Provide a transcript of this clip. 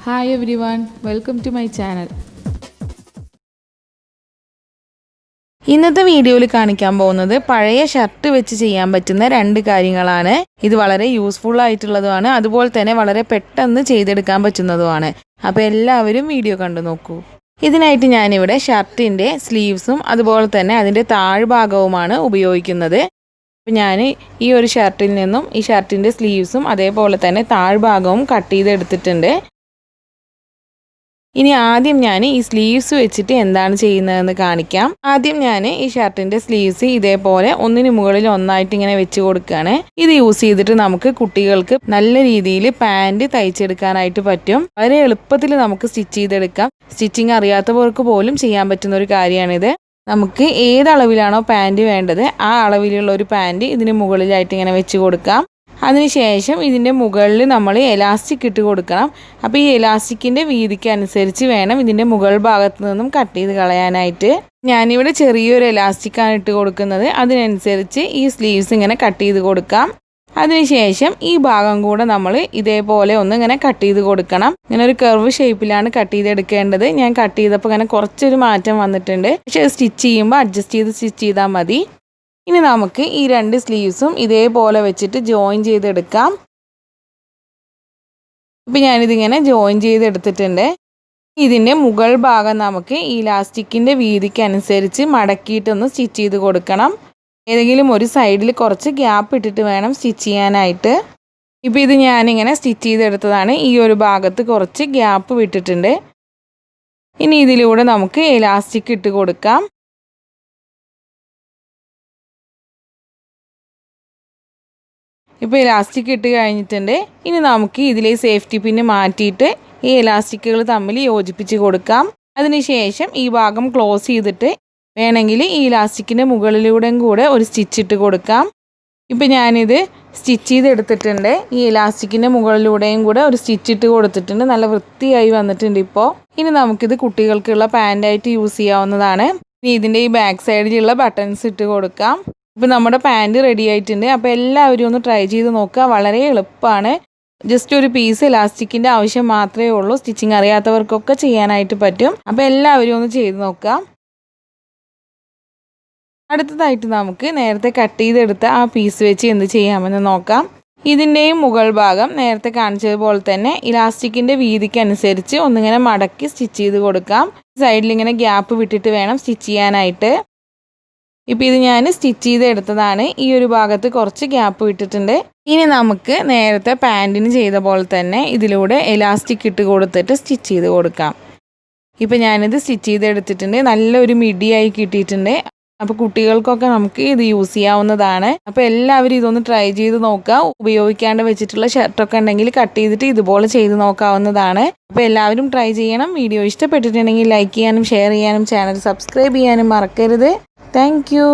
Hi everyone, welcome to my channel. ഇന്നത്തെ വീഡിയോയിൽ കാണിക്കാൻ പോകുന്നത് പഴയ ഷർട്ട് വെച്ച് ചെയ്യാൻ പറ്റുന്ന രണ്ട് കാര്യങ്ങളാണ്. ഇത് വളരെ യൂസ്ഫുൾ ആയിട്ടുള്ളതുമാണ്, അതുപോലെ തന്നെ വളരെ പെട്ടെന്ന് ചെയ്തെടുക്കാൻ പറ്റുന്നതുമാണ്. അപ്പോൾ എല്ലാവരും വീഡിയോ കണ്ടു നോക്കൂ. ഇതിനായിട്ട് ഞാനിവിടെ ഷർട്ടിൻ്റെ സ്ലീവ്സും അതുപോലെ തന്നെ അതിൻ്റെ താഴ്ഭാഗവുമാണ് ഉപയോഗിക്കുന്നത്. അപ്പോൾ ഞാൻ ഈ ഒരു ഷർട്ടിൽ നിന്നും ഈ ഷർട്ടിൻ്റെ സ്ലീവ്സും അതേപോലെ തന്നെ താഴ്ഭാഗവും കട്ട് ചെയ്തെടുത്തിട്ടുണ്ട്. ഇനി ആദ്യം ഞാൻ ഈ സ്ലീവ്സ് വെച്ചിട്ട് എന്താണ് ചെയ്യുന്നതെന്ന് കാണിക്കാം. ആദ്യം ഞാൻ ഈ ഷർട്ടിൻ്റെ സ്ലീവ്സ് ഇതേപോലെ ഒന്നിന് മുകളിൽ ഒന്നായിട്ട് ഇങ്ങനെ വെച്ച് കൊടുക്കുകയാണ്. ഇത് യൂസ് ചെയ്തിട്ട് നമുക്ക് കുട്ടികൾക്ക് നല്ല രീതിയിൽ പാൻറ് തയ്ച്ചെടുക്കാനായിട്ട് പറ്റും. വളരെ എളുപ്പത്തിൽ നമുക്ക് സ്റ്റിച്ച് ചെയ്തെടുക്കാം. സ്റ്റിച്ചിങ് അറിയാത്തവർക്ക് പോലും ചെയ്യാൻ പറ്റുന്ന ഒരു കാര്യമാണിത്. നമുക്ക് ഏത് അളവിലാണോ പാൻറ് വേണ്ടത് ആ അളവിലുള്ള ഒരു പാൻറ് ഇതിന് മുകളിലായിട്ട് ഇങ്ങനെ വെച്ച് കൊടുക്കാം. അതിനുശേഷം ഇതിൻ്റെ മുകളിൽ നമ്മൾ എലാസ്റ്റിക് ഇട്ട് കൊടുക്കണം. അപ്പോൾ ഈ എലാസ്റ്റിക്കിൻ്റെ വീതിക്ക് അനുസരിച്ച് വേണം ഇതിൻ്റെ മുകൾ ഭാഗത്ത് നിന്നും കട്ട് ചെയ്ത് കളയാനായിട്ട്. ഞാനിവിടെ ചെറിയൊരു എലാസ്റ്റിക്കാണ് ഇട്ട് കൊടുക്കുന്നത്. അതിനനുസരിച്ച് ഈ സ്ലീവ്സ് ഇങ്ങനെ കട്ട് ചെയ്ത് കൊടുക്കാം. അതിനുശേഷം ഈ ഭാഗം കൂടെ നമ്മൾ ഇതേപോലെ ഒന്ന് ഇങ്ങനെ കട്ട് ചെയ്ത് കൊടുക്കണം. ഇങ്ങനെ ഒരു കർവ് ഷേപ്പിലാണ് കട്ട് ചെയ്തെടുക്കേണ്ടത്. ഞാൻ കട്ട് ചെയ്തപ്പോൾ ഇങ്ങനെ കുറച്ചൊരു മാറ്റം വന്നിട്ടുണ്ട്. പക്ഷേ സ്റ്റിച്ച് ചെയ്യുമ്പോൾ അഡ്ജസ്റ്റ് ചെയ്ത് സ്റ്റിച്ച് ചെയ്താൽ മതി. ഇനി നമുക്ക് ഈ രണ്ട് സ്ലീവ്സും ഇതേപോലെ വെച്ചിട്ട് ജോയിൻ ചെയ്തെടുക്കാം. ഇപ്പം ഞാനിതിങ്ങനെ ജോയിൻ ചെയ്തെടുത്തിട്ടുണ്ട്. ഇതിൻ്റെ മുകൾ ഭാഗം നമുക്ക് ഈ ഇലാസ്റ്റിക്കിൻ്റെ വീതിക്ക് അനുസരിച്ച് മടക്കിയിട്ടൊന്ന് സ്റ്റിച്ച് ചെയ്ത് കൊടുക്കണം. ഏതെങ്കിലും ഒരു സൈഡിൽ കുറച്ച് ഗ്യാപ്പ് ഇട്ടിട്ട് വേണം സ്റ്റിച്ച് ചെയ്യാനായിട്ട്. ഇപ്പോൾ ഇത് ഞാനിങ്ങനെ സ്റ്റിച്ച് ചെയ്തെടുത്തതാണ്. ഈ ഒരു ഭാഗത്ത് കുറച്ച് ഗ്യാപ്പ് വിട്ടിട്ടുണ്ട്. ഇനി ഇതിലൂടെ നമുക്ക് ഇലാസ്റ്റിക് ഇട്ട് കൊടുക്കാം. ഇപ്പോൾ ഇലാസ്റ്റിക് ഇട്ട് കഴിഞ്ഞിട്ടുണ്ട്. ഇനി നമുക്ക് ഇതിലെ സേഫ്റ്റി പിന്ന് മാറ്റിയിട്ട് ഈ ഇലാസ്റ്റിക്കുകൾ തമ്മിൽ യോജിപ്പിച്ച് കൊടുക്കാം. അതിനുശേഷം ഈ ഭാഗം ക്ലോസ് ചെയ്തിട്ട് വേണമെങ്കിൽ ഈ ഇലാസ്റ്റിക്കിൻ്റെ മുകളിലൂടെയും കൂടെ ഒരു സ്റ്റിച്ച് ഇട്ട് കൊടുക്കാം. ഇപ്പോൾ ഞാനിത് സ്റ്റിച്ച് ചെയ്തെടുത്തിട്ടുണ്ട്. ഈ ഇലാസ്റ്റിക്കിൻ്റെ മുകളിലൂടെയും കൂടെ ഒരു സ്റ്റിച്ച് ഇട്ട് കൊടുത്തിട്ടുണ്ട്. നല്ല വൃത്തിയായി വന്നിട്ടുണ്ട് ഇപ്പോൾ. ഇനി നമുക്കിത് കുട്ടികൾക്കുള്ള പാൻറ്റായിട്ട് യൂസ് ചെയ്യാവുന്നതാണ്. ഇനി ഇതിൻ്റെ ഈ ബാക്ക് സൈഡിലുള്ള ബട്ടൺസ് ഇട്ട് കൊടുക്കാം. ഇപ്പോൾ നമ്മുടെ പാൻറ് റെഡി ആയിട്ടുണ്ട്. അപ്പോൾ എല്ലാവരും ഒന്ന് ട്രൈ ചെയ്ത് നോക്കുക. വളരെ എളുപ്പമാണ്. ജസ്റ്റ് ഒരു പീസ് ഇലാസ്റ്റിക്കിൻ്റെ ആവശ്യം മാത്രമേ ഉള്ളൂ. സ്റ്റിച്ചിങ് അറിയാത്തവർക്കൊക്കെ ചെയ്യാനായിട്ട് പറ്റും. അപ്പോൾ എല്ലാവരും ഒന്ന് ചെയ്ത് നോക്കുക. അടുത്തതായിട്ട് നമുക്ക് നേരത്തെ കട്ട് ചെയ്തെടുത്ത ആ പീസ് വെച്ച് എന്ത് ചെയ്യാമെന്ന് നോക്കാം. ഇതിൻ്റെയും മുകൾ ഭാഗം നേരത്തെ കാണിച്ചതുപോലെ തന്നെ ഇലാസ്റ്റിക്കിൻ്റെ വീതിക്ക് അനുസരിച്ച് ഒന്നിങ്ങനെ മടക്കി സ്റ്റിച്ച് ചെയ്ത് കൊടുക്കാം. സൈഡിലിങ്ങനെ ഗ്യാപ്പ് വിട്ടിട്ട് വേണം സ്റ്റിച്ച് ചെയ്യാനായിട്ട്. ഇപ്പോൾ ഇത് ഞാൻ സ്റ്റിച്ച് ചെയ്തെടുത്തതാണ്. ഈ ഒരു ഭാഗത്ത് കുറച്ച് ഗ്യാപ്പ് വിട്ടിട്ടുണ്ട്. ഇനി നമുക്ക് നേരത്തെ പാൻറ്റിന് ചെയ്ത പോലെ തന്നെ ഇതിലൂടെ എലാസ്റ്റിക് ഇട്ട് കൊടുത്തിട്ട് സ്റ്റിച്ച് ചെയ്ത് കൊടുക്കാം. ഇപ്പോൾ ഞാനിത് സ്റ്റിച്ച് ചെയ്തെടുത്തിട്ടുണ്ട്. നല്ലൊരു മിഡിയായി കിട്ടിയിട്ടുണ്ട്. അപ്പോൾ കുട്ടികൾക്കൊക്കെ നമുക്ക് ഇത് യൂസ് ചെയ്യാവുന്നതാണ്. അപ്പോൾ എല്ലാവരും ഇതൊന്ന് ട്രൈ ചെയ്ത് നോക്കുക. ഉപയോഗിക്കാണ്ട് വെച്ചിട്ടുള്ള ഷർട്ടൊക്കെ ഉണ്ടെങ്കിൽ കട്ട് ചെയ്തിട്ട് ഇതുപോലെ ചെയ്ത് നോക്കാവുന്നതാണ്. അപ്പോൾ എല്ലാവരും ട്രൈ ചെയ്യണം. വീഡിയോ ഇഷ്ടപ്പെട്ടിട്ടുണ്ടെങ്കിൽ ലൈക്ക് ചെയ്യാനും ഷെയർ ചെയ്യാനും ചാനൽ സബ്സ്ക്രൈബ് ചെയ്യാനും മറക്കരുത്. Thank you.